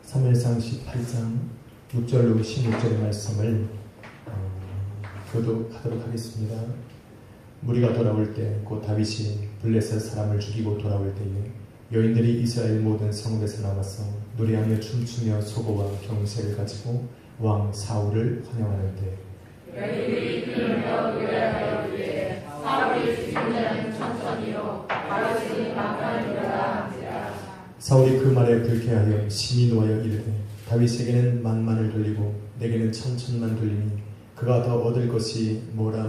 사무엘상 18장 6절로 16절의 말씀을 교독하도록 하겠습니다. 무리가 돌아올 때 곧 다윗이 블레셋 사람을 죽이고 돌아올 때에 여인들이 이스라엘 모든 성읍에서 나와서 노래하며 춤추며 소고와 경세를 가지고 왕 사울을 환영하는데 여인들이 들으며 노래하여 이르되 사울이 죽인 자는 천천히요 다윗이 만만히 일어나 한지라. 사울이 그 말에 불쾌하여 심히 노하여 이르되 다윗에게는 만만을 돌리고 내게는 천천만 돌리니 그가 더 얻을 것이 나라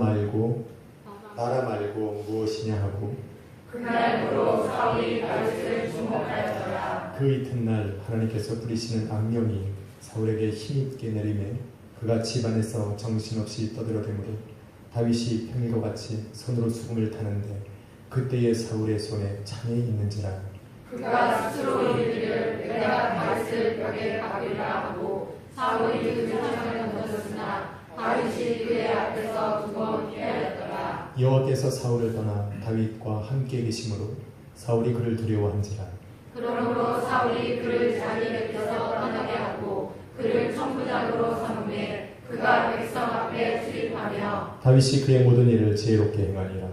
말고 무엇이냐 하고 그날부로 사울이 다윗을 주목하였더라. 그 이튿날 하나님께서 부리시는 악령이 사울에게 힘있게 내리매 그가 집안에서 정신없이 떠들어대므로 다윗이 평일과 같이 손으로 수금을 타는데 그때에 사울의 손에 창이 있는지라. 그가 스스로 이르기를 내가 다윗을 벽에 박으리라 하고 사울이 그 창을 던졌으나 다윗이 그의 앞에서 두 번 피하였더라. 여호와께서 사울을 떠나 다윗과 함께 계심으로 사울이 그를 두려워한지라. 그러므로 사울이 그를 자기 곁에서 떠나게 하고 그를 천부장으로 삼음에 그가 백성 앞에 출입하며 다윗이 그의 모든 일을 지혜롭게 행하니라.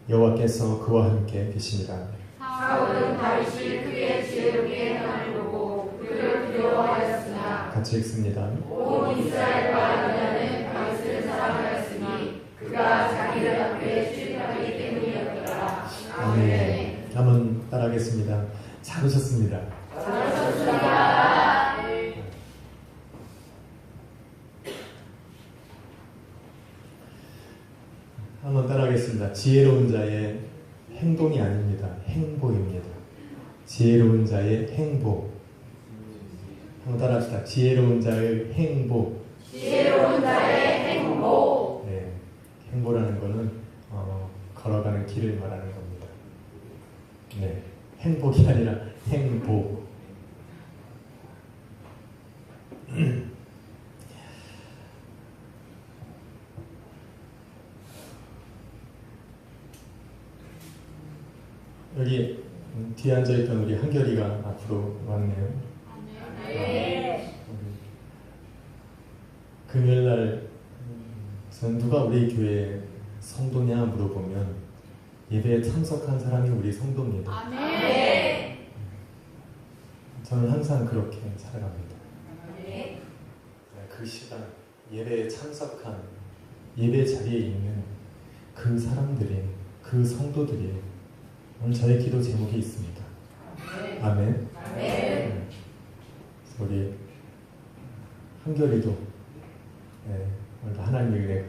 여호와께서 그와 함께 계시니라. 사울은 다윗이 크게 지혜롭게 행함을 보고 그를 두려워하였으나 같이 읽습니다. 온 이스라엘과 유다는 다윗을 사랑하였으니 그가 자기들 앞에 출입하기 때문이었더라. 아멘. 한번 따라하겠습니다. 잘하셨습니다. 잘하셨습니다. 한번 따라하겠습니다. 지혜로운 자의 행동이 아닙니다. 행보입니다. 지혜로운 자의 행보. 한번 따라합시다. 지혜로운 자의 행보. 지혜로운 자의 행보. 네, 행보라는 거는 걸어가는 길을 말하는 겁니다. 네, 행복이 아니라 행보. 여기 뒤에 앉아있던 우리 한결이가 앞으로 왔네요. 네. 금요일날 누가 우리 교회 성도냐 물어보면 예배에 참석한 사람이 우리 성도입니다. 네. 저는 항상 그렇게 살아갑니다. 네. 그 시간 예배에 참석한 예배 자리에 있는 그 사람들이 그 성도들이 오늘 저의 기도 제목이 있습니다. 아멘. 아멘. 우리 한결이도 오늘도 하나님의 은혜가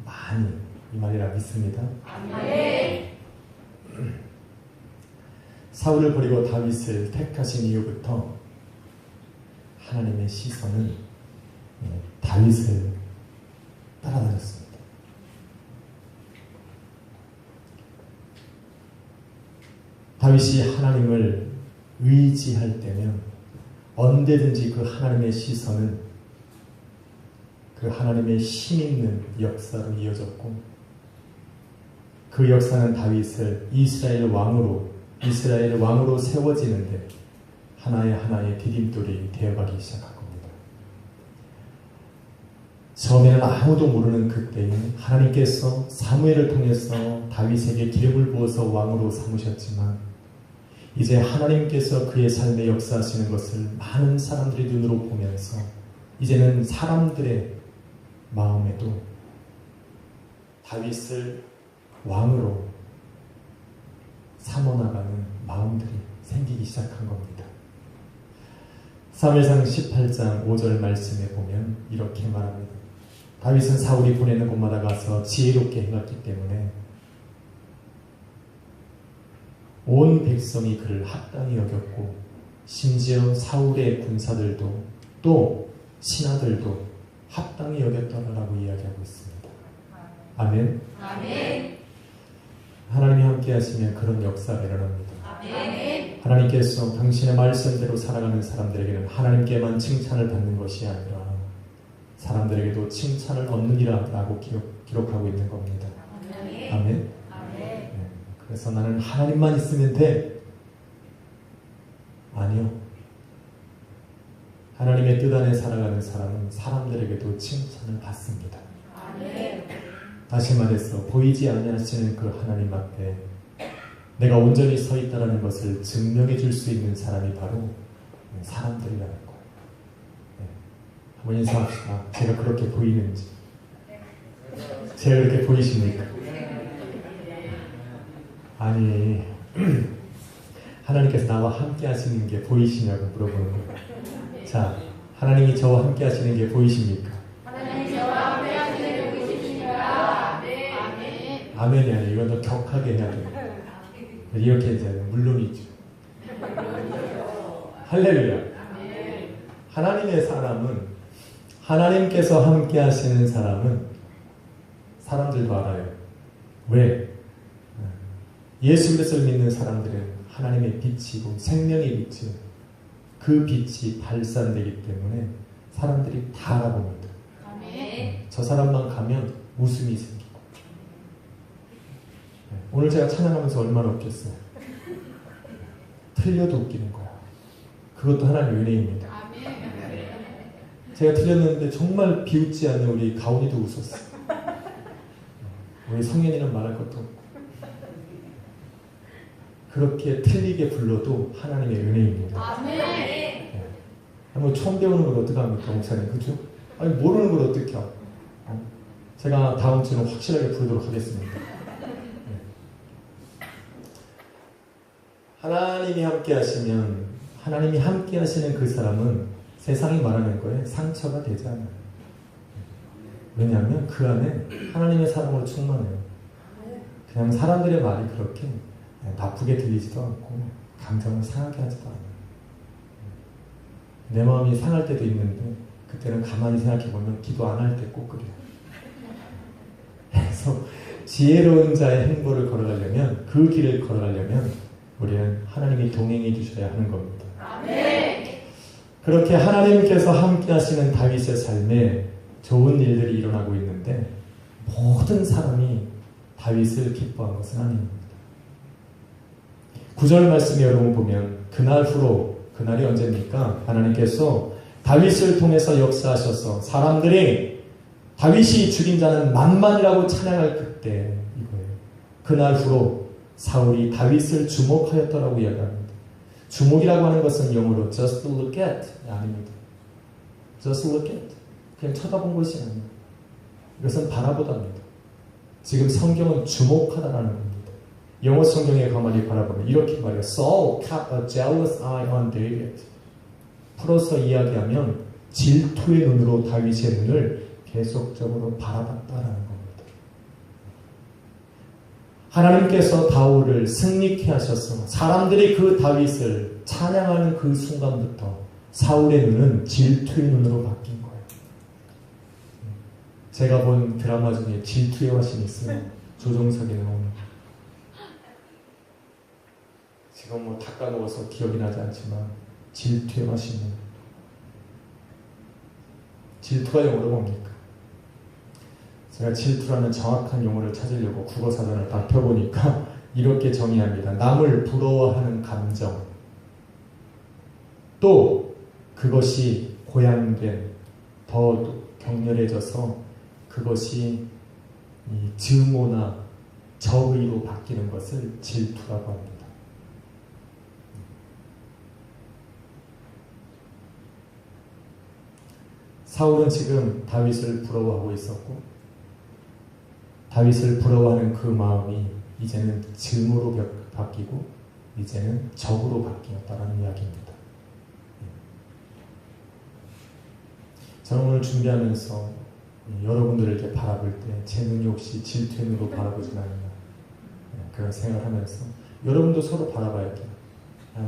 많이 이 말이라 믿습니다. 아멘. 사울을 버리고 다윗을 택하신 이후부터 하나님의 시선은 다윗을 따라다녔습니다. 다윗이 하나님을 의지할 때면 언제든지 그 하나님의 시선은 그 하나님의 힘있는 역사로 이어졌고 그 역사는 다윗을 이스라엘 왕으로 세워지는데 하나의 디딤돌이 되어가기 시작한 겁니다. 처음에는 아무도 모르는 그때에 하나님께서 사무엘을 통해서 다윗에게 기름을 부어서 왕으로 삼으셨지만 이제 하나님께서 그의 삶에 역사하시는 것을 많은 사람들이 눈으로 보면서 이제는 사람들의 마음에도 다윗을 왕으로 삼어나가는 마음들이 생기기 시작한 겁니다. 사무엘상 18장 5절 말씀에 보면 이렇게 말합니다. 다윗은 사울이 보내는 곳마다 가서 지혜롭게 행했기 때문에 온 백성이 그를 합당히 여겼고 심지어 사울의 군사들도 또 신하들도 합당히 여겼더라라고 이야기하고 있습니다. 아멘. 아멘. 하나님이 함께 하시면 그런 역사가 일어납니다. 아멘. 하나님께서 당신의 말씀대로 살아가는 사람들에게는 하나님께만 칭찬을 받는 것이 아니라 사람들에게도 칭찬을 얻느니라 라고 기록하고 있는 겁니다. 아멘. 아멘. 아멘. 그래서 나는 하나님만 있으면 돼. 아니요. 하나님의 뜻 안에 살아가는 사람은 사람들에게도 칭찬을 받습니다. 다시 말해서 보이지 아니하시는 그 하나님 앞에 내가 온전히 서 있다는 것을 증명해 줄 수 있는 사람이 바로 사람들이라는 거예요. 네. 한번 인사합시다. 제가 그렇게 보이는지. 제가 그렇게 보이십니까? 아니 하나님께서 나와 함께 하시는 게 보이시냐고 물어보는 거예요. 자, 하나님이 저와 함께 하시는 게 보이십니까? 아멘이 아니에요. 이건 더 격하게 해야 돼요. 이렇게 해야 돼요. 물론이죠. 할렐루야. 하나님의 사람은, 하나님께서 함께 하시는 사람은 사람들도 알아요. 왜? 예수 그리스도를 믿는 사람들은 하나님의 빛이고 생명의 빛이에요. 그 빛이 발산되기 때문에 사람들이 다 알아봅니다. 저 사람만 가면 웃음이 생기고. 오늘 제가 찬양하면서 얼마나 웃겼어요. 틀려도 웃기는 거야. 그것도 하나님의 은혜입니다. 제가 틀렸는데 정말 비웃지 않는 우리 가온이도 웃었어요. 우리 성현이는 말할 것도 없고. 그렇게 틀리게 불러도 하나님의 은혜입니다. 네. 뭐 처음 배우는 걸 어떻게 합니까, 목사님? 그죠? 아니, 모르는 걸 어떻게 하고. 제가 다음 주는 확실하게 부르도록 하겠습니다. 네. 하나님이 함께 하시면, 하나님이 함께 하시는 그 사람은 세상이 말하는 거에 상처가 되지 않아요. 왜냐하면 그 안에 하나님의 사랑으로 충만해요. 그냥 사람들의 말이 그렇게 나쁘게 들리지도 않고 감정을 상하게 하지도 않아요. 내 마음이 상할 때도 있는데 그때는 가만히 생각해보면 기도 안 할 때 꼭 그래요. 그래서 지혜로운 자의 행보를 걸어가려면, 그 길을 걸어가려면 우리는 하나님이 동행해 주셔야 하는 겁니다. 그렇게 하나님께서 함께 하시는 다윗의 삶에 좋은 일들이 일어나고 있는데 모든 사람이 다윗을 기뻐한 것은 아닙니다. 9절 말씀에 여러분 보면 그날 후로, 그날이 언제입니까? 하나님께서 다윗을 통해서 역사하셔서 사람들이 다윗이 죽인 자는 만만이라고 찬양할 그때 이거예요. 그날 후로 사울이 다윗을 주목하였더라고 이야기합니다. 주목이라고 하는 것은 영어로 just look at 아닙니다. just look at. 그냥 쳐다본 것이 아닙니다. 이것은 바라보다입니다. 지금 성경은 주목하다라는 겁니다. 영어 성경에 가만히 바라보면 이렇게 말해요. Saul kept a jealous eye on David. 풀어서 이야기하면 질투의 눈으로 다윗의 눈을 계속적으로 바라봤다라는 겁니다. 하나님께서 다윗을 승리케 하셔서 사람들이 그 다윗을 찬양하는 그 순간부터 사울의 눈은 질투의 눈으로 바뀐 거예요. 제가 본 드라마 중에 질투의 화신이 있어요. 조정석이 나오는. 지금 뭐 닦아놓아서 기억이 나지 않지만 질투의 화신입니다. 질투가 영어로 뭡니까? 제가 질투라는 정확한 용어를 찾으려고 국어사전을 다 펴보니까 이렇게 정의합니다. 남을 부러워하는 감정, 또 그것이 고양된, 더 격렬해져서 그것이 이 증오나 적의로 바뀌는 것을 질투라고 합니다. 사울은 지금 다윗을 부러워하고 있었고, 다윗을 부러워하는 그 마음이 이제는 증오로 바뀌고 이제는 적으로 바뀌었다는 이야기입니다. 저는 오늘 준비하면서 여러분들을 이렇게 바라볼 때 제 눈이 혹시 질투의 눈으로 바라보진 않나 그런 생각을 하면서 여러분도 서로 바라봐야 돼요.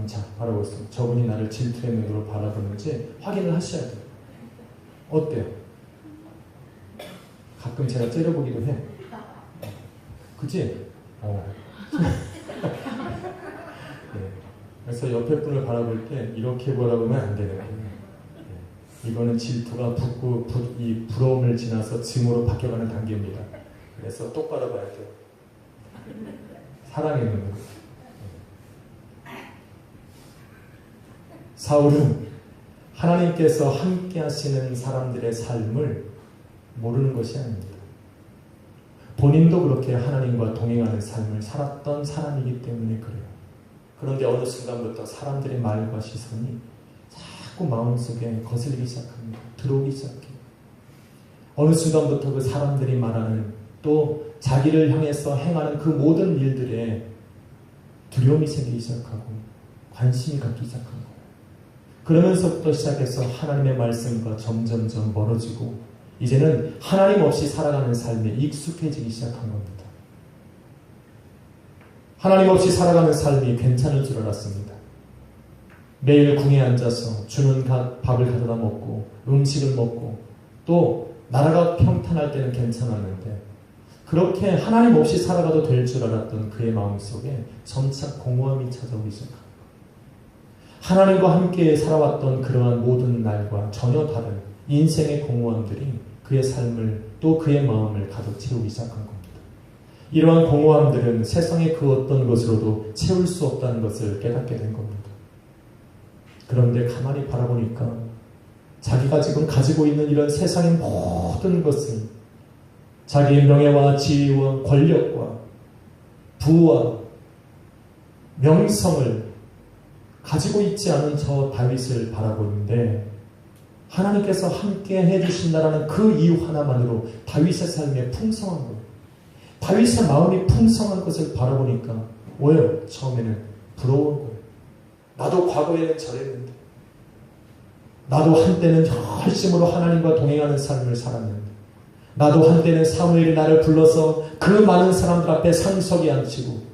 자, 바라보세요. 저분이 나를 질투의 눈으로 바라보는지 확인을 하셔야 돼요. 어때요? 가끔 제가 째려보기도 해. 그치? 네. 그래서 옆에 분을 바라볼 때 이렇게 바라보면 안 되는 거예요. 네. 이거는 질투가 이 부러움을 지나서 증오로 바뀌어가는 단계입니다. 그래서 똑 바라봐야 돼요. 사랑의 눈으로. 사울은 하나님께서 함께 하시는 사람들의 삶을 모르는 것이 아닙니다. 본인도 그렇게 하나님과 동행하는 삶을 살았던 사람이기 때문에 그래요. 그런데 어느 순간부터 사람들의 말과 시선이 자꾸 마음속에 거슬리기 시작합니다. 들어오기 시작해요. 어느 순간부터 그 사람들이 말하는 또 자기를 향해서 행하는 그 모든 일들에 두려움이 생기기 시작하고 관심이 갖기 시작한 거예요. 그러면서부터 시작해서 하나님의 말씀과 점점점 멀어지고 이제는 하나님 없이 살아가는 삶에 익숙해지기 시작한 겁니다. 하나님 없이 살아가는 삶이 괜찮을 줄 알았습니다. 매일 궁에 앉아서 주는 밥을 가져다 먹고 음식을 먹고 또 나라가 평탄할 때는 괜찮았는데 그렇게 하나님 없이 살아가도 될 줄 알았던 그의 마음속에 점차 공허함이 찾아오기 시작합니다. 하나님과 함께 살아왔던 그러한 모든 날과 전혀 다른 인생의 공허함들이 그의 삶을 또 그의 마음을 가득 채우기 시작한 겁니다. 이러한 공허함들은 세상의 그 어떤 것으로도 채울 수 없다는 것을 깨닫게 된 겁니다. 그런데 가만히 바라보니까 자기가 지금 가지고 있는 이런 세상의 모든 것을 자기의 명예와 지위와 권력과 부와 명성을 가지고 있지 않은 저 다윗을 바라보는데 하나님께서 함께 해주신다라는 그 이유 하나만으로 다윗의 삶에 풍성한 거예요. 다윗의 마음이 풍성한 것을 바라보니까 왜요? 처음에는 부러운 거예요. 나도 과거에는 저랬는데 나도 한때는 열심으로 하나님과 동행하는 삶을 살았는데 나도 한때는 사무엘이 나를 불러서 그 많은 사람들 앞에 상석에 앉히고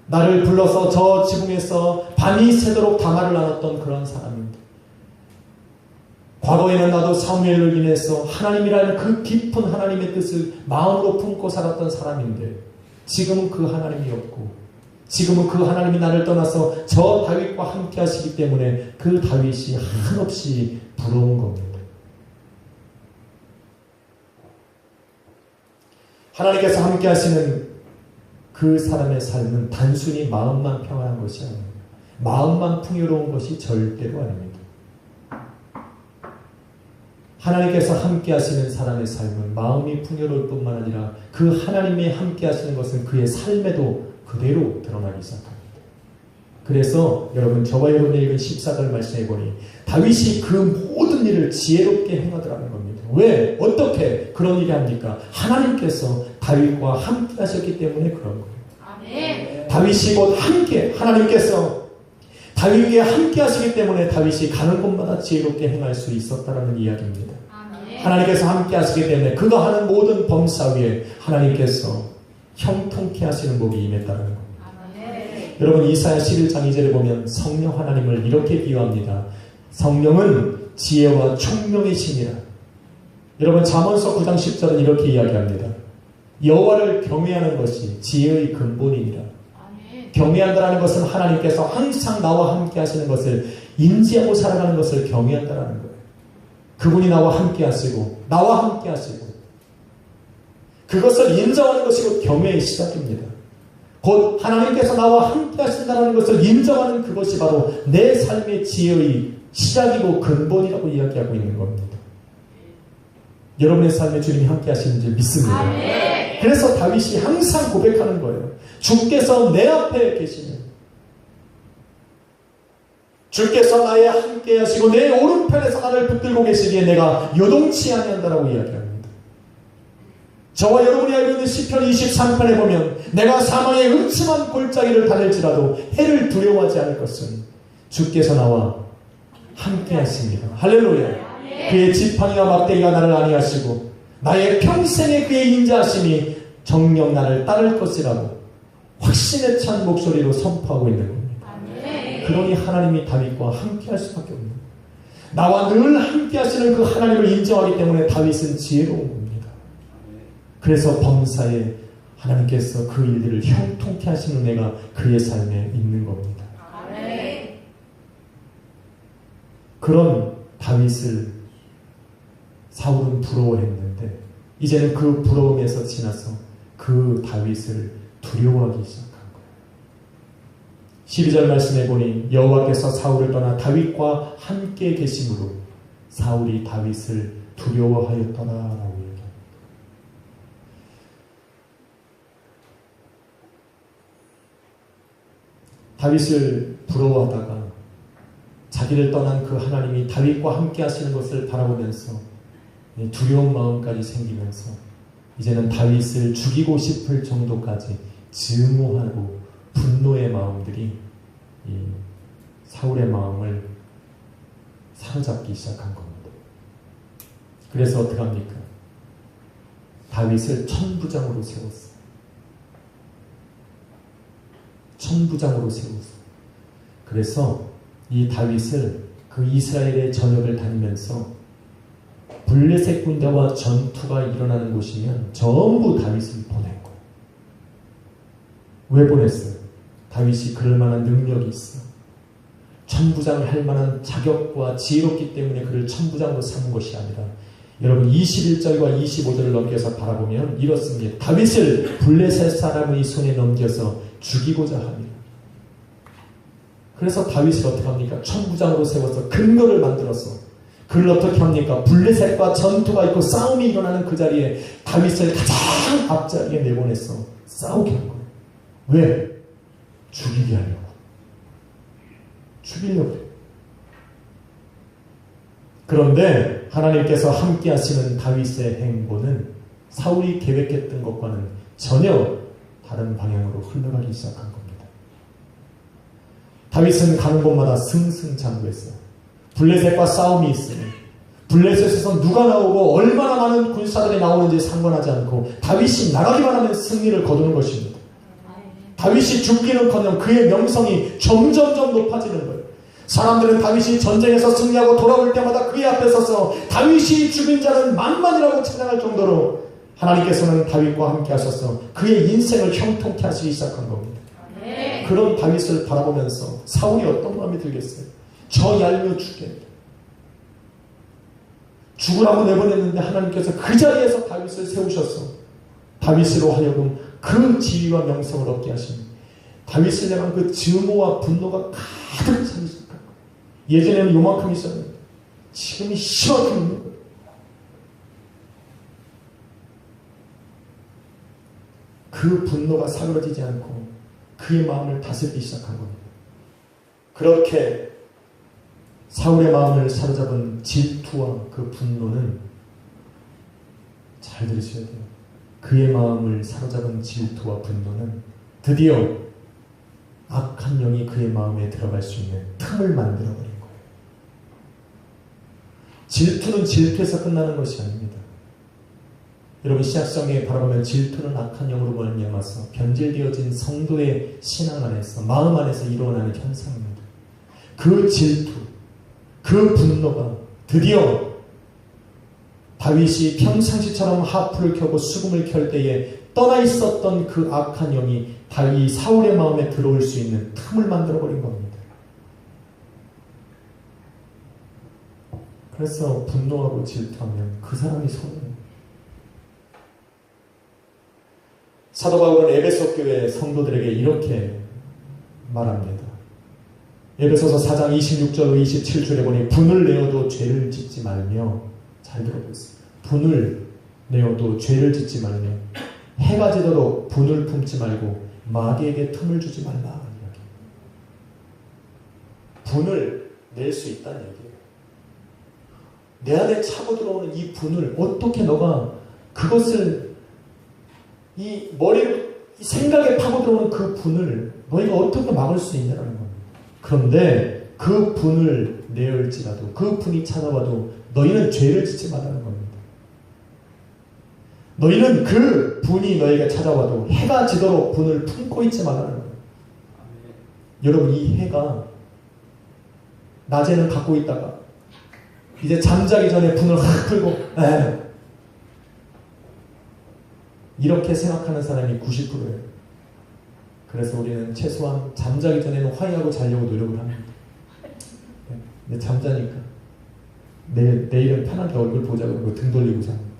나를 불러서 저 지붕에서 밤이 새도록 담화를 나눴던 그런 사람인데 과거에는 나도 사무엘을 인해서 하나님이라는 그 깊은 하나님의 뜻을 마음으로 품고 살았던 사람인데 지금은 그 하나님이 없고 지금은 그 하나님이 나를 떠나서 저 다윗과 함께 하시기 때문에 그 다윗이 한없이 부러운 겁니다. 하나님께서 함께 하시는 그 사람의 삶은 단순히 마음만 평안한 것이 아닙니다. 마음만 풍요로운 것이 절대로 아닙니다. 하나님께서 함께 하시는 사람의 삶은 마음이 풍요로울 뿐만 아니라 그 하나님이 함께 하시는 것은 그의 삶에도 그대로 드러나기 시작합니다. 그래서 여러분 저와 여러분의 읽은 14절 말씀해 보니 다윗이 그 모든 일을 지혜롭게 행하더라는 겁니다. 왜? 어떻게 그런 일이 합니까? 하나님께서 다윗과 함께 하셨기 때문에 그런 거예요. 아멘. 다윗이 곧 함께 하나님께서 다윗과 함께 하시기 때문에 다윗이 가는 곳마다 지혜롭게 행할 수 있었다는 이야기입니다. 아멘. 하나님께서 함께 하시기 때문에 그가 하는 모든 범사 위에 하나님께서 형통케 하시는 복이 임했다는 겁니다. 아멘. 여러분 이사야 11장 2절에 보면 성령 하나님을 이렇게 비유합니다. 성령은 지혜와 총명의 신이라. 여러분 잠언서 9장 10절은 이렇게 이야기합니다. 여호와를 경외하는 것이 지혜의 근본이니라. 아멘. 경외한다는 것은 하나님께서 항상 나와 함께 하시는 것을 인지하고 살아가는 것을 경외한다는 거예요. 그분이 나와 함께 하시고 나와 함께 하시고 그것을 인정하는 것이 곧 경외의 시작입니다. 곧 하나님께서 나와 함께 하신다는 것을 인정하는 그것이 바로 내 삶의 지혜의 시작이고 근본이라고 이야기하고 있는 겁니다. 여러분의 삶에 주님이 함께 하시는 줄 믿습니다. 아멘. 그래서 다윗이 항상 고백하는 거예요. 주께서 내 앞에 계시면 주께서 나의 함께 하시고 내 오른편에서 나를 붙들고 계시기에 내가 요동치 아니한다라고 이야기합니다. 저와 여러분이 알고 있는 시편 23편에 보면 내가 사망의 음침한 골짜기를 다닐지라도 해를 두려워하지 않을 것은 주께서 나와 함께 하십니다. 할렐루야. 그의 지팡이와 막대기가 나를 안위하시고 나의 평생에 그의 인자하심이 정녕 나를 따를 것이라고 확신에 찬 목소리로 선포하고 있는 겁니다. 그러니 하나님이 다윗과 함께 할 수밖에 없는 거예요. 나와 늘 함께 하시는 그 하나님을 인정하기 때문에 다윗은 지혜로운 겁니다. 그래서 범사에 하나님께서 그 일들을 형통케 하시는 은혜가 그의 삶에 있는 겁니다. 그런 다윗을 사울은 부러워했는데 이제는 그 부러움에서 지나서 그 다윗을 두려워하기 시작한 12절 말씀에 보니 여호와께서 사울을 떠나 다윗과 함께 계심으로 사울이 다윗을 두려워하였더라라고 얘기합니다. 다윗을 부러워하다가 자기를 떠난 그 하나님이 다윗과 함께 하시는 것을 바라보면서 두려운 마음까지 생기면서 이제는 다윗을 죽이고 싶을 정도까지 증오하고 분노의 마음들이 이 사울의 마음을 사로잡기 시작한 겁니다. 그래서 어떻게 합니까? 다윗을 천부장으로 세웠어요. 천부장으로 세웠어요. 그래서 이 다윗을 그 이스라엘의 전역을 다니면서 블레셋 군대와 전투가 일어나는 곳이면 전부 다윗을 보낸 거예요. 왜 보냈어요? 다윗이 그럴 만한 능력이 있어. 천부장을 할 만한 자격과 지혜롭기 때문에 그를 천부장으로 삼은 것이 아니라 여러분 21절과 25절을 넘겨서 바라보면 이렇습니다. 다윗을 블레셋 사람의 손에 넘겨서 죽이고자 합니다. 그래서 다윗을 어떻게 합니까? 천부장으로 세워서 근거를 만들어서 그를 어떻게 합니까? 블레셋과 전투가 있고 싸움이 일어나는 그 자리에 다윗을 가장 앞자리에 내보내서 싸우게 한 거예요. 왜? 죽이게 하려고. 죽이려고 해요. 그런데 하나님께서 함께 하시는 다윗의 행보는 사울이 계획했던 것과는 전혀 다른 방향으로 흘러가기 시작한 겁니다. 다윗은 가는 곳마다 승승장구했어요. 블레셋과 싸움이 있으니 블레셋에서 누가 나오고 얼마나 많은 군사들이 나오는지 상관하지 않고 다윗이 나가기만 하면 승리를 거두는 것입니다. 다윗이 죽기는커녕 그의 명성이 점점점 높아지는 거예요. 사람들은 다윗이 전쟁에서 승리하고 돌아올 때마다 그의 앞에 서서 다윗이 죽인 자는 만만이라고 찬양할 정도로 하나님께서는 다윗과 함께 하셔서 그의 인생을 형통케 하시기 시작한 겁니다. 그런 다윗을 바라보면서 사울이 어떤 마음이 들겠어요? 저 얄미워 죽겠다. 죽으라고 내보냈는데 하나님께서 그 자리에서 다윗을 세우셔서 다윗으로 하여금 그 지위와 명성을 얻게 하십니다. 다윗을 향한 그 증오와 분노가 가득 차기 시작한 거예요. 예전에는 요만큼 있었는데 지금이 심하게 있는 거예요. 그 분노가 사그러지지 않고 그의 마음을 다스리기 시작한 겁니다. 그렇게 사울의 마음을 사로잡은 질투와 그 분노는 잘 들으셔야 돼요. 그의 마음을 사로잡은 질투와 분노는 드디어 악한 영이 그의 마음에 들어갈 수 있는 틈을 만들어버린 거예요. 질투는 질투에서 끝나는 것이 아닙니다. 여러분 신약성경에 바라보면 질투는 악한 영으로 말미암아서 변질되어진 성도의 신앙 안에서 마음 안에서 일어나는 현상입니다. 그 질투, 그 분노가 드디어 다윗이 평상시처럼 하프를 켜고 수금을 켤 때에 떠나 있었던 그 악한 영이 다윗 사울의 마음에 들어올 수 있는 틈을 만들어버린 겁니다. 그래서 분노하고 질투하면 그 사람이 손해요. 사도 바울은 에베소 교회 성도들에게 이렇게 말합니다. 에베소서 4장 26절 27절에 보니 분을 내어도 죄를 짓지 말며 잘 들어보세요. 분을 내어도 죄를 짓지 말며 해가 지도록 분을 품지 말고 마귀에게 틈을 주지 말라. 분을 낼 수 있다는 얘기예요. 내 안에 차고 들어오는 이 분을 어떻게 너가 그것을 이 머리를 이 생각에 파고 들어오는 그 분을 너희가 어떻게 막을 수 있냐는 겁니다. 그런데 그 분을 내을지라도 그 분이 찾아와도 너희는 죄를 짓지 말라는 겁니다. 너희는 그 분이 너희에게 찾아와도 해가 지도록 분을 품고 있지 말라는 거예요. 여러분 이 해가 낮에는 갖고 있다가 이제 잠자기 전에 분을 확 풀고 이렇게 생각하는 사람이 90%예요. 그래서 우리는 최소한 잠자기 전에는 화해하고 자려고 노력을 합니다. 근데 잠자니까 내일은 편하게 얼굴 보자 그러고 등 돌리고 잡니다.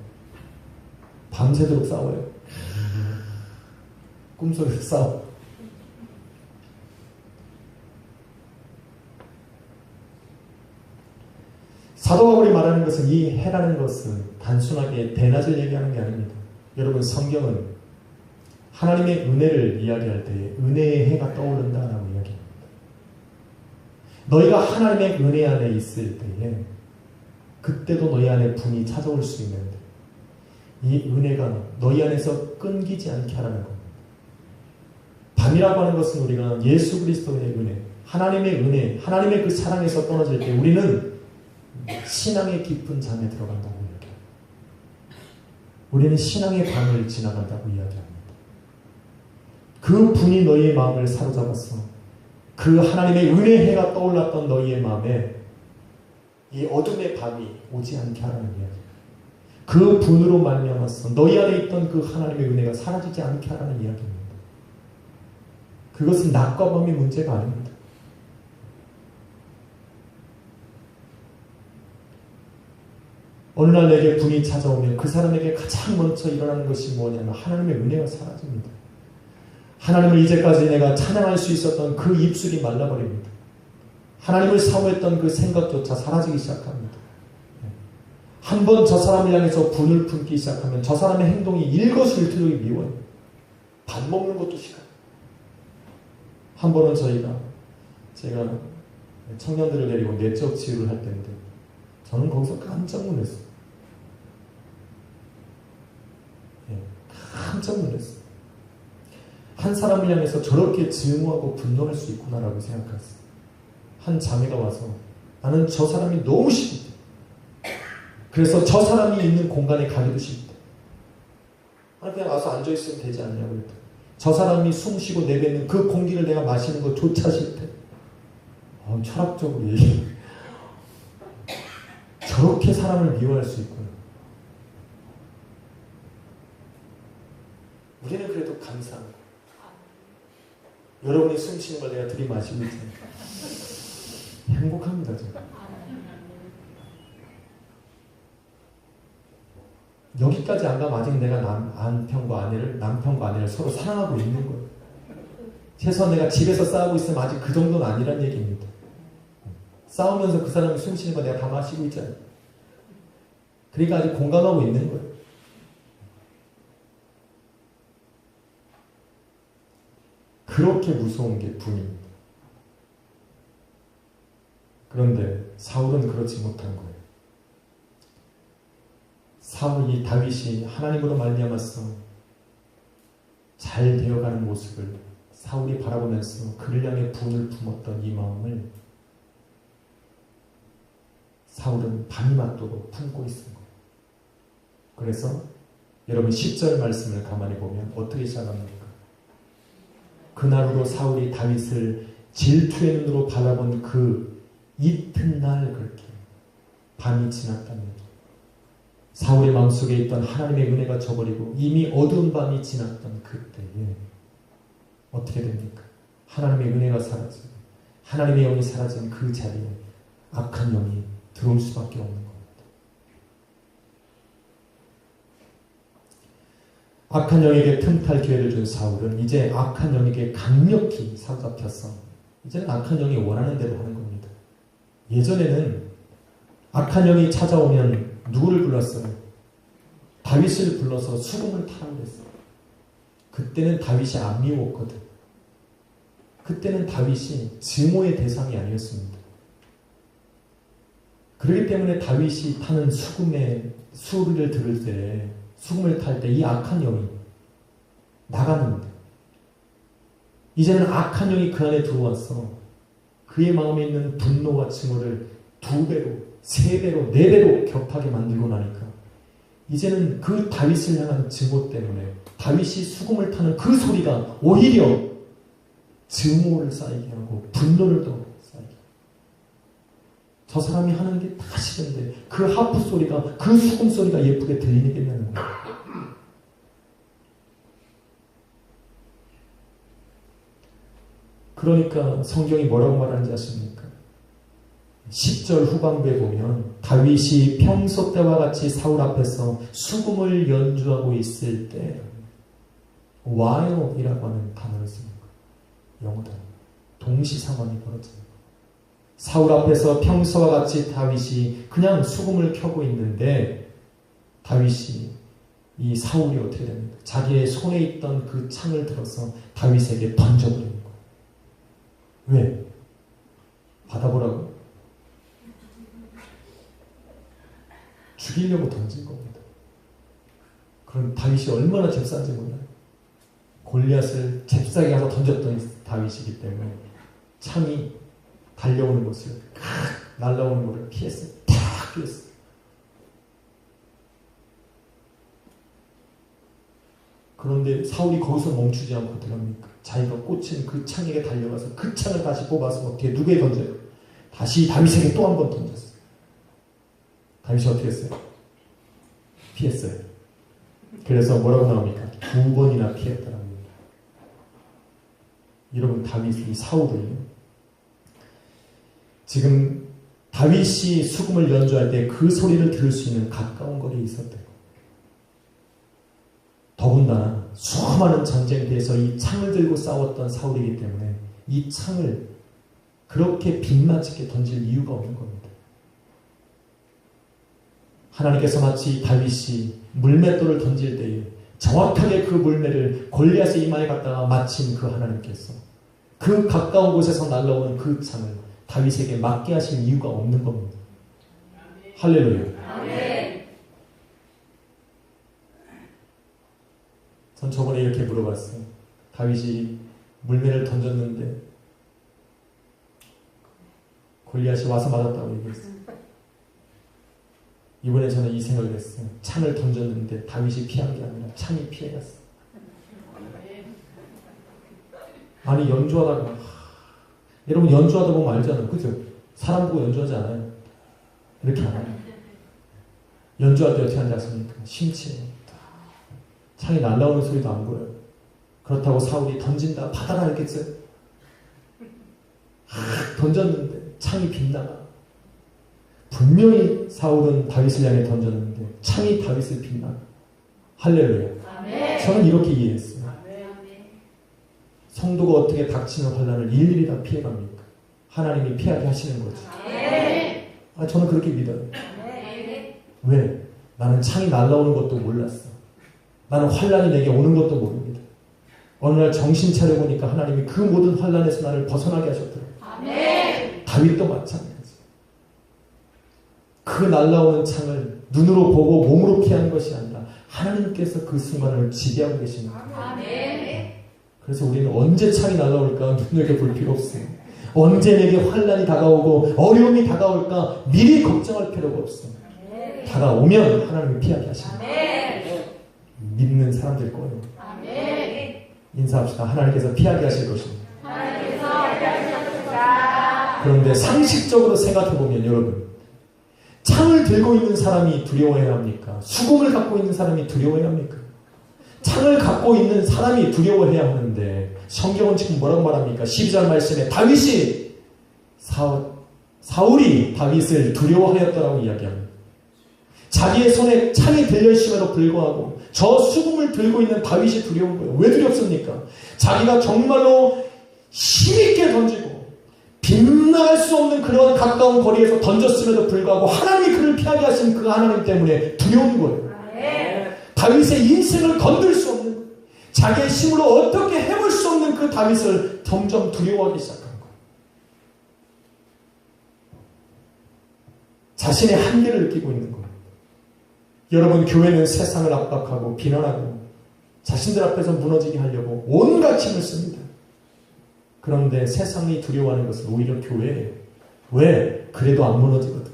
밤새도록 싸워요. 꿈속에서 싸워. 사도 바울이 말하는 것은 이 해라는 것은 단순하게 대낮을 얘기하는 게 아닙니다. 여러분, 성경은 하나님의 은혜를 이야기할 때에 은혜의 해가 떠오른다라고 이야기합니다. 너희가 하나님의 은혜 안에 있을 때에 그때도 너희 안에 분이 찾아올 수 있는데 이 은혜가 너희 안에서 끊기지 않게 하라는 겁니다. 밤이라고 하는 것은 우리가 예수 그리스도의 은혜, 하나님의 은혜, 하나님의 그 사랑에서 떨어질 때 우리는 신앙의 깊은 잠에 들어간다고 이야기합니다. 우리는 신앙의 밤을 지나간다고 이야기합니다. 그 분이 너희의 마음을 사로잡았어. 그 하나님의 은혜의 해가 떠올랐던 너희의 마음에 이 어둠의 밤이 오지 않게 하라는 이야기. 그 분으로 말미암아서 너희 안에 있던 그 하나님의 은혜가 사라지지 않게 하라는 이야기입니다. 그것은 낮과 밤의 문제가 아닙니다. 어느 날 내게 분이 찾아오면 그 사람에게 가장 먼저 일어나는 것이 뭐냐면 하나님의 은혜가 사라집니다. 하나님을 이제까지 내가 찬양할 수 있었던 그 입술이 말라버립니다. 하나님을 사모했던 그 생각조차 사라지기 시작합니다. 한번 저 사람을 향해서 분을 품기 시작하면 저 사람의 행동이 일거수일투족이 미워요. 밥 먹는 것도 싫어요. 한 번은 제가 청년들을 데리고 내적 치유를 할 때인데 저는 거기서 깜짝 놀랐어요. 깜짝 놀랐어요. 한 사람을 향해서 저렇게 증오하고 분노할 수 있구나라고 생각했어요. 한 자매가 와서 나는 저 사람이 너무 싫대. 그래서 저 사람이 있는 공간에 가기도 싫대. 그냥 와서 앉아있으면 되지 않냐고 그랬더니 저 사람이 숨 쉬고 내뱉는 그 공기를 내가 마시는 것조차 싫대. 철학적으로 얘기해. 저렇게 사람을 미워할 수 있구나. 우리는 그래도 감사합니다. 여러분이 숨 쉬는 걸 내가 들이마시고 있으니까 행복합니다. 제가. 여기까지 안 가면 아직 내가 남편과 아내를 서로 사랑하고 있는 거예요. 최소한 내가 집에서 싸우고 있으면 아직 그 정도는 아니란 얘기입니다. 싸우면서 그 사람이 숨 쉬는 거 내가 다 마시고 있잖아요. 그러니까 아직 공감하고 있는 거예요. 그렇게 무서운 게 분입니다. 그런데 사울은 그렇지 못한 거예요. 다윗이 하나님으로 말미암아서 잘 되어가는 모습을 사울이 바라보면서 그를 향해 분을 품었던 이 마음을 사울은 밤이 맞도록 품고 있은 거예요. 그래서 여러분 10절 말씀을 가만히 보면 어떻게 시작합니까? 그날로 사울이 다윗을 질투의 눈으로 바라본 그 이튿날 그렇게 밤이 지났다는 얘기. 사울의 마음속에 있던 하나님의 은혜가 져버리고 이미 어두운 밤이 지났던 그때에 어떻게 됩니까? 하나님의 은혜가 사라지고 하나님의 영이 사라진 그 자리에 악한 영이 들어올 수밖에 없는 겁니다. 악한 영에게 틈탈 기회를 준 사울은 이제 악한 영에게 강력히 사로잡혀서 이제는 악한 영이 원하는 대로 하는 겁니다. 예전에는 악한 영이 찾아오면 누구를 불렀어요? 다윗을 불러서 수금을 타라고 했어요. 그때는 다윗이 안 미웠거든. 그때는 다윗이 증오의 대상이 아니었습니다. 그렇기 때문에 다윗이 타는 수금의 소리를 들을 때, 수금을 탈 때 이 악한 영이 나가는데, 이제는 악한 영이 그 안에 들어와서 그의 마음에 있는 분노와 증오를 2배로, 3배로, 4배로 격하게 만들고 나니까 이제는 그 다윗을 향한 증오 때문에 다윗이 수금을 타는 그 소리가 오히려 증오를 쌓이게 하고 분노를 더 쌓이게 하고, 저 사람이 하는 게 다 싫은데 그 하프 소리가, 그 수금 소리가 예쁘게 들리겠냐는 거예요. 그러니까 성경이 뭐라고 말하는지 아십니까? 10절 후반부에 보면 다윗이 평소 때와 같이 사울 앞에서 수금을 연주하고 있을 때 while이라고 하는 단어를 씁니다. 영어 단어. 동시 상황이 벌어집니다. 사울 앞에서 평소와 같이 다윗이 그냥 수금을 켜고 있는데 다윗이 이 사울이 어떻게 됩니까? 자기의 손에 있던 그 창을 들어서 다윗에게 던져버리는 거예요. 왜? 받아보라고? 죽이려고 던진 겁니다. 그럼 다윗이 얼마나 잽싼지 몰라요. 골리앗을 잽싸게 가서 던졌던 다윗이기 때문에 창이 달려오는 것을 날라오는 것을 피했어요. 탁 피했어요. 그런데 사울이 거기서 멈추지 않고 들어갑니까? 자기가 꽂힌 그 창에게 달려가서 그 창을 다시 뽑아서 어떻게 누구에 던져요? 다시 다윗에게 또 한 번 던졌어요. 다윗이 어떻게 했어요? 피했어요. 그래서 뭐라고 나옵니까? 2번이나 피했다라고 합니다. 여러분, 다윗이 사울을요, 지금 다윗이 수금을 연주할 때 그 소리를 들을 수 있는 가까운 거리에 있었대요. 더군다나 수많은 전쟁터에서 이 창을 들고 싸웠던 사울이기 때문에 이 창을 그렇게 빗맞게 던질 이유가 없는 겁니다. 하나님께서 마치 다윗이 물맷돌을 던질 때에 정확하게 그 물매를 골리앗의 이마에 갖다가 맞힌 그 하나님께서 그 가까운 곳에서 날아오는 그 창을 다윗에게 맞게 하실 이유가 없는 겁니다. 할렐루야. 아멘. 전 저번에 이렇게 물어봤어요. 다윗이 물매를 던졌는데 골리앗이 와서 맞았다고 얘기했어요. 이번에 저는 이 생각을 했어요. 창을 던졌는데 다윗이 피한 게 아니라 창이 피해갔어요. 아니, 연주하다가 여러분, 연주하다 보면 알잖아요. 그죠? 사람 보고 연주하지 않아요. 이렇게 안 해요. 연주할 때 어떻게 하는지 아십니까? 심취해요. 창이 날아오는 소리도 안 보여요. 그렇다고 사울이 던진다 받아라 했겠어요? 던졌는데 창이 빗나가. 분명히 사울은 다윗을 향해 던졌는데 창이 다윗을 빗나가. 할렐루야. 아멘. 저는 이렇게 이해했어요. 성도가 어떻게 닥치는 환난을 일일이 다 피해갑니까? 하나님이 피하게 하시는 거죠. 저는 그렇게 믿어요. 왜? 나는 창이 날아오는 것도 몰랐어. 나는 환난이 내게 오는 것도 모릅니다. 어느 날 정신 차려보니까 하나님이 그 모든 환난에서 나를 벗어나게 하셨더라고요. 다윗도 마찬가지. 그 날아오는 창을 눈으로 보고 몸으로 피하는 것이 아니라 하나님께서 그 순간을 지배하고 계시는 거예요. 그래서 우리는 언제 창이 날아올까 눈여겨볼 필요 없어요. 언제 내게 환난이 다가오고 어려움이 다가올까 미리 걱정할 필요가 없어요. 다가오면 하나님이 피하게 하십니다. 믿는 사람들 거예요. 인사합시다. 하나님께서 피하게 하실 것입니다. 그런데 상식적으로 생각해보면 여러분, 창을 들고 있는 사람이 두려워해야 합니까? 수금을 갖고 있는 사람이 두려워해야 합니까? 창을 갖고 있는 사람이 두려워해야 하는데 성경은 지금 뭐라고 말합니까? 12절 말씀에 다윗이 사울이 다윗을 두려워하였다라고 이야기합니다. 자기의 손에 창이 들려있음에도 불구하고 저 수금을 들고 있는 다윗이 두려운 거예요. 왜 두렵습니까? 자기가 정말로 힘있게 던지고 빗나갈 수 없는 그런 가까운 거리에서 던졌음에도 불구하고 하나님이 그를 피하게 하신 그 하나님 때문에 두려운 거예요. 다윗의 인생을 건들 수 없는 거예요. 자기의 힘으로 어떻게 해볼 수 없는 그 다윗을 점점 두려워하기 시작한 거예요. 자신의 한계를 느끼고 있는 거예요. 여러분, 교회는 세상을 압박하고 비난하고 자신들 앞에서 무너지게 하려고 온갖 힘을 씁니다. 그런데 세상이 두려워하는 것은 오히려 교회예요. 왜? 그래도 안 무너지거든.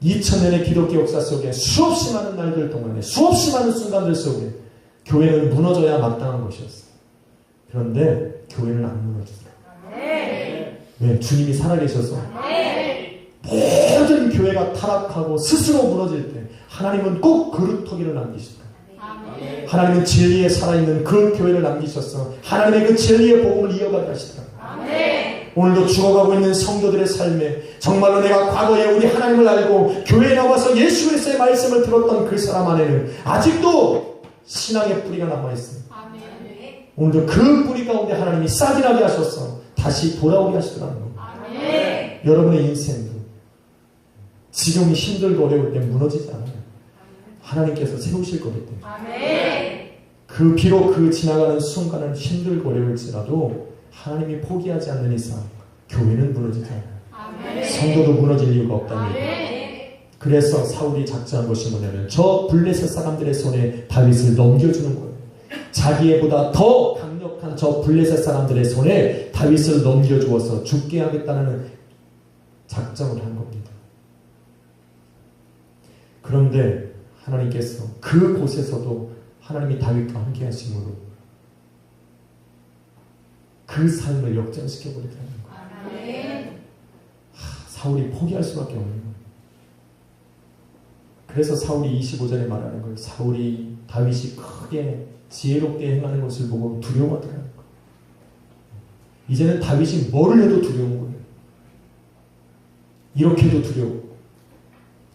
2000년의 기독교 역사 속에 수없이 많은 날들 동안에 수없이 많은 순간들 속에 교회는 무너져야 마땅한 것이었어요. 그런데 교회는 안 무너지더라고요. 왜? 주님이 살아계셔서 모든 교회가 타락하고 스스로 무너질 때 하나님은 꼭 그루터기를 남기시더라고요. 하나님은 진리에 살아있는 그 교회를 남기셔서 하나님의 그 진리의 복음을 이어가게 하시더라고요. 오늘도 죽어가고 있는 성도들의 삶에 정말로 내가 과거에 우리 하나님을 알고 교회에 나와서 예수 그리스도의 말씀을 들었던 그 사람 안에는 아직도 신앙의 뿌리가 남아있습니다. 오늘도 그 뿌리 가운데 하나님이 싹이 나게 하셔서 다시 돌아오게 하시더라는 거예요. 아멘. 여러분의 인생도 지금 힘들고 어려울 때 무너지지 않아요. 하나님께서 세우실 거기 때문에. 아멘. 비록 그 지나가는 순간은 힘들고 어려울지라도 하나님이 포기하지 않는 이상 교회는 무너지지 않아요. 아멘. 성도도 무너질 이유가 없다는 아멘. 얘기예요. 그래서 사울이 작정한 것이 뭐냐면 저 블레셋 사람들의 손에 다윗을 넘겨주는 거예요. 자기애보다 더 강력한 저 블레셋 사람들의 손에 다윗을 넘겨주어서 죽게 하겠다는 작정을 한 겁니다. 그런데 하나님께서 그곳에서도 하나님이 다윗과 함께 하심으로 그 삶을 역전시켜버리더라는 거예요. 아멘. 사울이 포기할 수밖에 없는 거예요. 그래서 사울이 25절에 말하는 거예요. 사울이 다윗이 크게 지혜롭게 행하는 것을 보고 두려워하더라는 거예요. 이제는 다윗이 뭐를 해도 두려운 거예요. 이렇게 해도 두려워.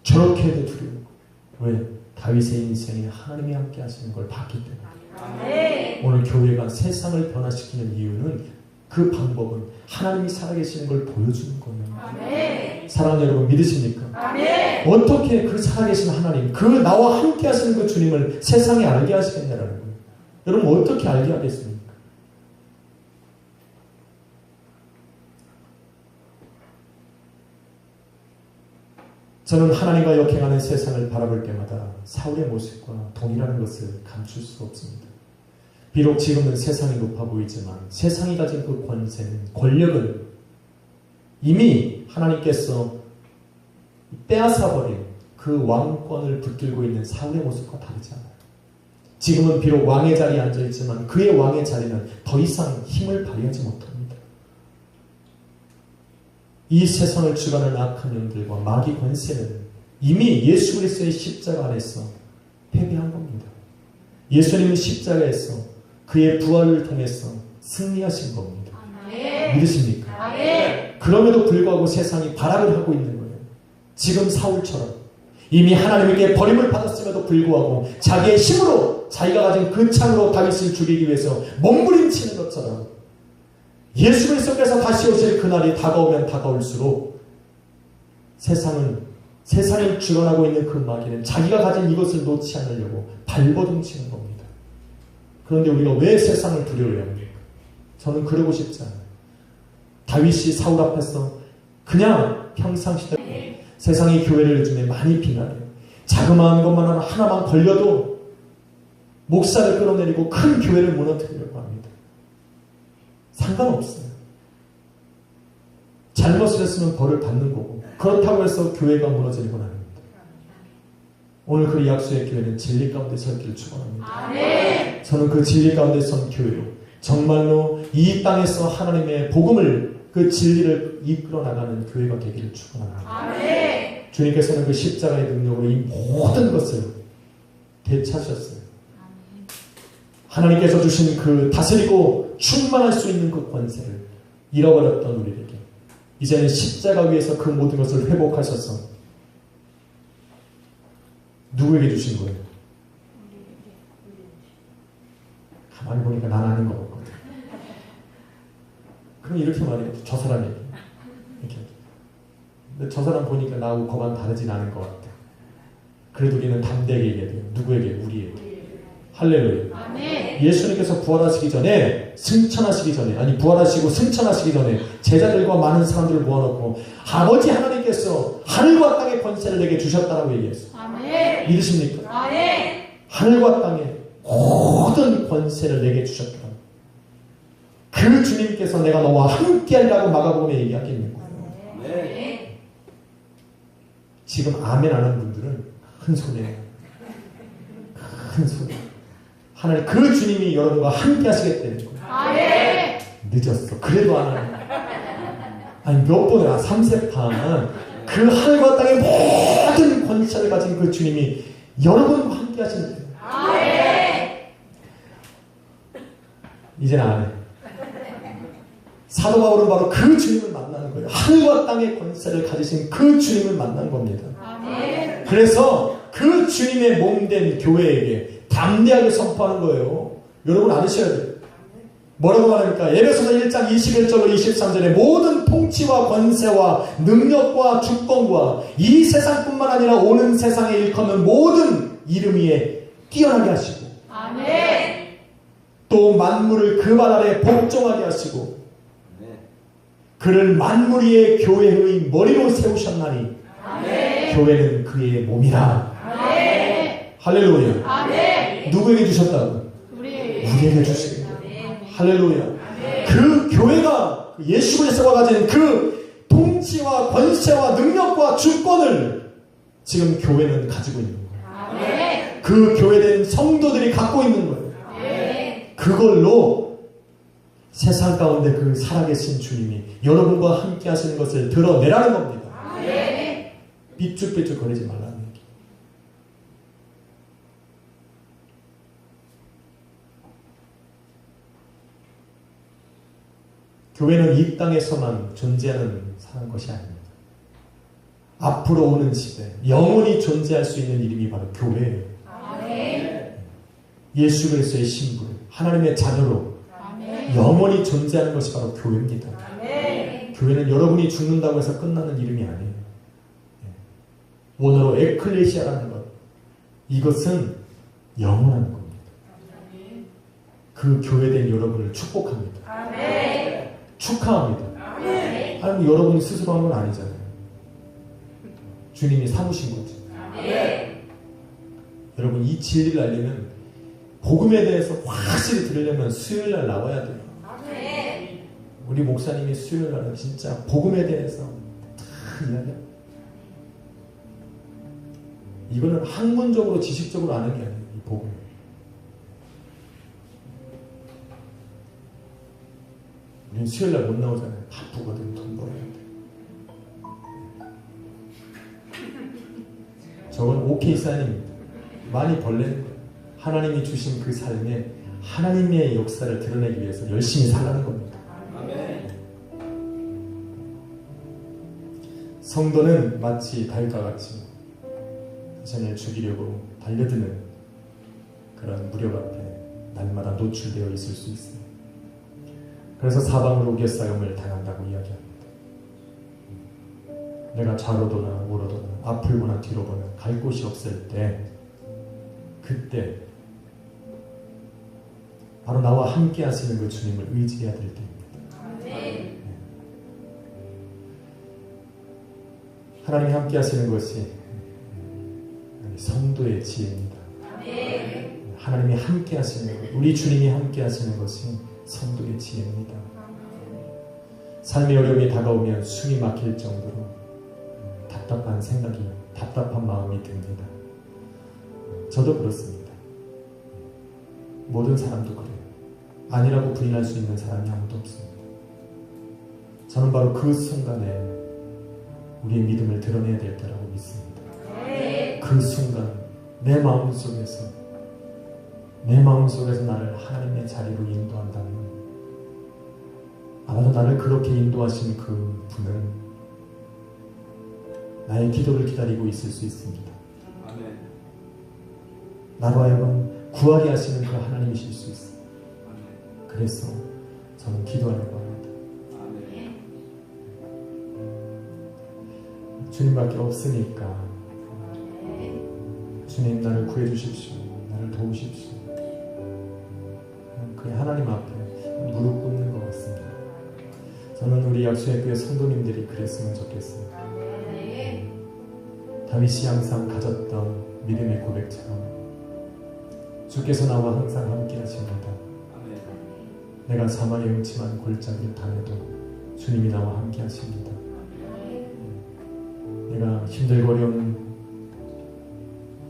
저렇게 해도 두려워. 왜? 다윗의 인생에 하나님이 함께 하시는 걸 봤기 때문에. 아멘. 오늘 교회가 세상을 변화시키는 이유는 그 방법은 하나님이 살아계시는 걸 보여주는 거예요. 아멘. 사랑하는 여러분 믿으십니까? 아멘. 어떻게 그 살아계신 하나님, 그 나와 함께 하시는 그 주님을 세상에 알게 하시겠냐라는 거예요. 여러분 어떻게 알게 하겠습니까? 저는 하나님과 역행하는 세상을 바라볼 때마다 사울의 모습과 동일한 것을 감출 수 없습니다. 비록 지금은 세상이 높아 보이지만 세상이 가진 그 권세는, 권력은 이미 하나님께서 빼앗아버린 그 왕권을 붙들고 있는 사울의 모습과 다르지 않아요. 지금은 비록 왕의 자리에 앉아있지만 그의 왕의 자리는 더 이상 힘을 발휘하지 못합니다. 이 세상을 주관하는 악한 영들과 마귀 권세는 이미 예수 그리스도의 십자가 안에서 패배한 겁니다. 예수님은 십자가에서 그의 부활을 통해서 승리하신 겁니다. 아멘. 믿으십니까? 아멘. 그럼에도 불구하고 세상이 발악을 하고 있는 거예요. 지금 사울처럼 이미 하나님에게 버림을 받았음에도 불구하고 자기의 힘으로 자기가 가진 그 창으로 다윗을 죽이기 위해서 몸부림치는 것처럼 예수 그리스도께서 다시 오실 그날이 다가오면 다가올수록 세상을 주관하고 있는 그 마귀는 자기가 가진 이것을 놓지 않으려고 발버둥치는 겁니다. 그런데 우리가 왜 세상을 두려워해야 합니까? 저는 그러고 싶지 않아요. 다윗이 사울 앞에서 그냥 평상시대 세상이 교회를 요즘에 많이 비난해요. 자그마한 것만 하나만 걸려도 목사를 끌어내리고 큰 교회를 무너뜨리려고 합니다. 상관없어요. 잘못을 했으면 벌을 받는 거고 그렇다고 해서 교회가 무너지는 건 아닙니다. 오늘 그 약수의 교회는 진리 가운데 서기를 축원합니다. 아멘. 저는 그 진리 가운데 선 교회로 정말로 이 땅에서 하나님의 복음을 그 진리를 이끌어 나가는 교회가 되기를 축원합니다. 아멘. 주님께서는 그 십자가의 능력으로 이 모든 것을 되찾으셨어요. 하나님께서 주신 그 다스리고 충만할 수 있는 그 권세를 잃어버렸던 우리에게 이제는 십자가 위에서 그 모든 것을 회복하셔서 누구에게 주신 거예요? 가만히 보니까 난 아는 것 같거든. 그럼 이렇게 말해요. 저 사람에게. 이렇게. 근데 저 사람 보니까 나하고 거만 다르진 않은 것 같아. 그래도 우리는 담대하게 얘기해야 돼요. 누구에게? 우리에게. 할렐루야. 아멘. 예수님께서 부활하시기 전에 부활하시고 승천하시기 전에 제자들과 많은 사람들을 모아놓고 아버지 하나님께서 하늘과 땅의 권세를 내게 주셨다라고 얘기했어요. 아멘. 믿으십니까? 아멘. 하늘과 땅의 모든 권세를 내게 주셨다. 그 주님께서 내가 너와 함께하리라고 마가복음에 얘기하겠는 거예요. 아멘. 지금 아멘 안 하는 분들은 큰 소리예요. 큰 소리. 하나님 그 주님이 여러분과 함께 하시겠다는 거예요. 아멘. 늦었어. 그래도 안 하네. 아니 몇 번이나 3세판 그 하늘과 땅의 모든 권세를 가진 그 주님이 여러분과 함께 하시는 거예요. 아멘. 이제는 안 해. 사도 바울은 바로 그 주님을 만나는 거예요. 하늘과 땅의 권세를 가지신 그 주님을 만난 겁니다. 아멘. 그래서 그 주님의 몸된 교회에게 담대하게 선포하는 거예요. 여러분 알으셔야 돼요. 뭐라고 말합니까? 에베소서 1장 21절로 23절에 모든 통치와 권세와 능력과 주권과 이 세상뿐만 아니라 오는 세상에 일컫는 모든 이름 위에 뛰어나게 하시고 아멘. 또 만물을 그 발 아래 복종하게 하시고 그를 만물 위에 교회의 머리로 세우셨나니 아멘. 교회는 그의 몸이라. 아멘. 할렐루야. 아멘. 누구에게 주셨다고? 우리에게 주시고 할렐루야. 그 교회가 예수 그리스도가 가진 그 통치와 권세와 능력과 주권을 지금 교회는 가지고 있는 거예요. 아멘. 그 교회된 성도들이 갖고 있는 거예요. 아멘. 그걸로 세상 가운데 그 살아계신 주님이 여러분과 함께 하시는 것을 드러내라는 겁니다. 아멘. 삐죽삐죽 거리지 말라는 얘기. 교회는 이 땅에서만 존재하는 사는 것이 아닙니다. 앞으로 오는 시대 영원히 존재할 수 있는 이름이 바로 교회예요. 아멘. 예수 그리스도의 신분, 하나님의 자녀로 아멘. 영원히 존재하는 것이 바로 교회입니다. 아멘. 교회는 여러분이 죽는다고 해서 끝나는 이름이 아니에요. 원어로 에클레시아라는 것, 이것은 영원한 겁니다. 그 교회된 여러분을 축복합니다. 아멘. 축하합니다. 아멘. 하나님 여러분이 스스로 한 건 아니잖아요. 주님이 삼으신 거죠. 아멘. 여러분 이 진리를 알리면 복음에 대해서 확실히 들으려면 수요일 날 나와야 돼요. 아멘. 우리 목사님이 수요일 날은 진짜 복음에 대해서 다 이야기해요. 이거는 학문적으로 지식적으로 아는 게 아니에요. 이 복음. 우리는 수요일 날 못 나오잖아요. 바쁘거든. 돈 벌어야 돼. 저건 오케이 사인입니다. 많이 벌레는 거예요. 하나님이 주신 그 삶에 하나님의 역사를 드러내기 위해서 열심히 살라는 겁니다. 성도는 마치 달과 같이 자신을 죽이려고 달려드는 그런 무력 앞에 날마다 노출되어 있을 수 있어요. 그래서 사방으로 우겨싸움을 당한다고 이야기합니다. 내가 좌로도나 우로도나 앞을 보나 뒤로 보나 갈 곳이 없을 때 그때 바로 나와 함께 하시는 그 주님을 의지해야 될 때입니다. 아멘. 하나님이 함께 하시는 것이 성도의 지혜입니다. 아멘. 하나님이 함께 하시는 것, 우리 주님이 함께 하시는 것이 성도의 지혜입니다. 삶의 어려움이 다가오면 숨이 막힐 정도로 답답한 생각이, 답답한 마음이 듭니다. 저도 그렇습니다. 모든 사람도 그래요. 아니라고 부인할 수 있는 사람이 아무도 없습니다. 저는 바로 그 순간에 우리의 믿음을 드러내야 될 때라고 믿습니다. 그 순간 내 마음속에서 나를 하나님의 자리로 인도한다면 아마도 나를 그렇게 인도하신 그 분은 나의 기도를 기다리고 있을 수 있습니다. 나로 하여금 구하게 하시는 그 하나님이실 수 있어요. 그래서 저는 기도하려고 합니다. 주님밖에 없으니까 주님 나를 구해주십시오. 나를 도우십시오. 그 하나님 앞에 무릎 꿇는 것 같습니다. 저는 우리 약수의 교회 성도님들이 그랬으면 좋겠습니다. 다윗이 항상 가졌던 믿음의 고백처럼 주께서 나와 항상 함께 하십니다. 내가 사망의 음침한 골짜기를 다녀도 주님이 나와 함께 하십니다. 내가 힘들고 어려운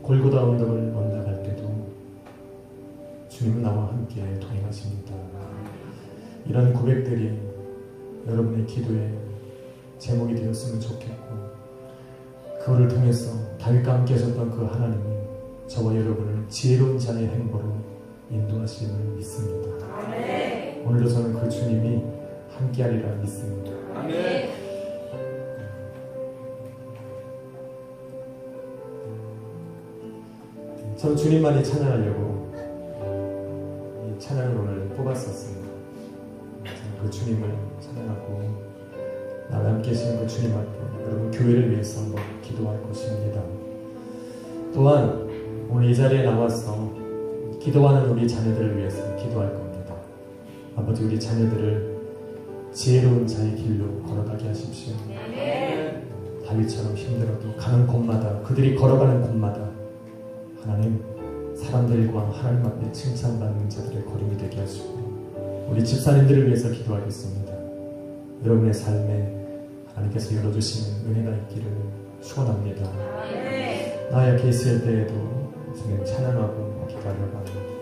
골고다 언덕을 올라갈 때도 주님은 나와 함께 동행하십니다. 이런 고백들이 여러분의 기도의 제목이 되었으면 좋겠고 그거를 통해서 다윗과 함께 하셨던 그 하나님이 저와 여러분을 지혜로운 자의 행보로 인도하심을 믿습니다. 아멘. 오늘도 저는 그 주님이 함께하리라 믿습니다. 아멘. 저는 주님만이 찬양하려고 이 찬양을 오늘 뽑았었습니다. 그 주님을 찬양하고 나와 함께 계신 그 주님 앞에 여러분 교회를 위해서 한번 기도할 것입니다. 또한 오늘 이 자리에 나와서 기도하는 우리 자녀들을 위해서 기도할 겁니다. 아버지 우리 자녀들을 지혜로운 자의 길로 걸어가게 하십시오. 다윗처럼 힘들어도 가는 곳마다 그들이 걸어가는 곳마다 하나님 사람들과 하나님 앞에 칭찬받는 자들의 걸음이 되게 하시고 우리 집사님들을 위해서 기도하겠습니다. 여러분의 삶에 하나님께서 열어주시는 은혜가 있기를 축원합니다. 나의 약해 있을 때에도 주님 찬양하고 기도하려고 합니다.